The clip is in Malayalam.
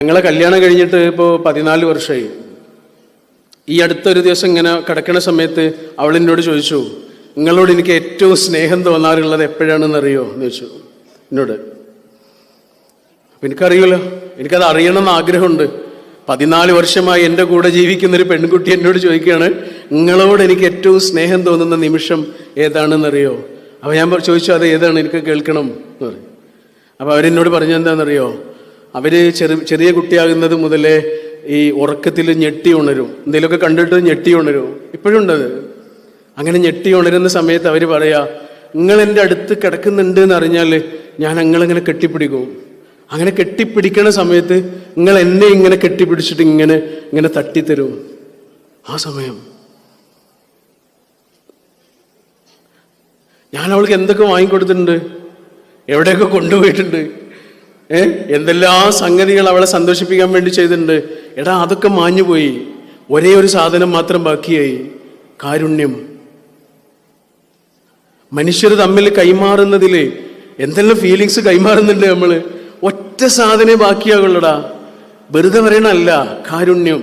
ഞങ്ങളെ കല്യാണം കഴിഞ്ഞിട്ട് ഇപ്പോൾ 14 വർഷമായി. ഈ അടുത്തൊരു ദിവസം ഇങ്ങനെ കിടക്കുന്ന സമയത്ത് അവൾ എന്നോട് ചോദിച്ചു, നിങ്ങളോട് എനിക്ക് ഏറ്റവും സ്നേഹം തോന്നാറുള്ളത് എപ്പോഴാണെന്ന് അറിയോ എന്ന് ചോദിച്ചു എന്നോട്. അപ്പം എനിക്കറിയുമല്ലോ, എനിക്കത് അറിയണമെന്ന് ആഗ്രഹമുണ്ട്. 14 വർഷമായി എൻ്റെ കൂടെ ജീവിക്കുന്നൊരു പെൺകുട്ടി എന്നോട് ചോദിക്കുകയാണ്, നിങ്ങളോട് എനിക്ക് ഏറ്റവും സ്നേഹം തോന്നുന്ന നിമിഷം ഏതാണെന്നറിയോ? അപ്പോൾ ഞാൻ ചോദിച്ചു, അത് ഏതാണ്, എനിക്ക് കേൾക്കണം എന്ന് പറയും. അപ്പോൾ അവരെന്നോട് പറഞ്ഞെന്താണെന്നറിയോ? അവർ ചെറിയ കുട്ടിയാകുന്നത് മുതലേ ഈ ഉറക്കത്തിൽ ഞെട്ടി ഉണരും, എന്തെങ്കിലുമൊക്കെ കണ്ടിട്ട് ഞെട്ടി ഉണരും. ഇപ്പോഴും ഉണ്ടത്. അങ്ങനെ ഞെട്ടി ഉണരുന്ന സമയത്ത് അവർ പറയാ, നിങ്ങൾ എൻ്റെ അടുത്ത് കിടക്കുന്നുണ്ട് എന്ന് അറിഞ്ഞാൽ ഞാൻ നിങ്ങളിങ്ങനെ കെട്ടിപ്പിടിക്കും. അങ്ങനെ കെട്ടിപ്പിടിക്കണ സമയത്ത് നിങ്ങൾ എന്നെ ഇങ്ങനെ കെട്ടിപ്പിടിച്ചിട്ട് ഇങ്ങനെ ഇങ്ങനെ തട്ടിത്തരും. ആ സമയം ഞാൻ അവൾക്ക് എന്തൊക്കെ വാങ്ങിക്കൊടുത്തിട്ടുണ്ട്, എവിടെയൊക്കെ കൊണ്ടുപോയിട്ടുണ്ട്, എന്തെല്ലാം സംഗതികൾ അവളെ സന്തോഷിപ്പിക്കാൻ വേണ്ടി ചെയ്തിട്ടുണ്ട്. എടാ, അതൊക്കെ മാഞ്ഞുപോയി. ഒരേ ഒരു സാധനം മാത്രം ബാക്കിയായി, കാരുണ്യം. മനുഷ്യർ തമ്മിൽ കൈമാറുന്നതിൽ എന്തെല്ലാം ഫീലിങ്സ് കൈമാറുന്നുണ്ട് നമ്മൾ. ഒറ്റ സാധനമേ ബാക്കിയാകുള്ളടാ. വെറുതെ പറയണല്ല, കാരുണ്യം.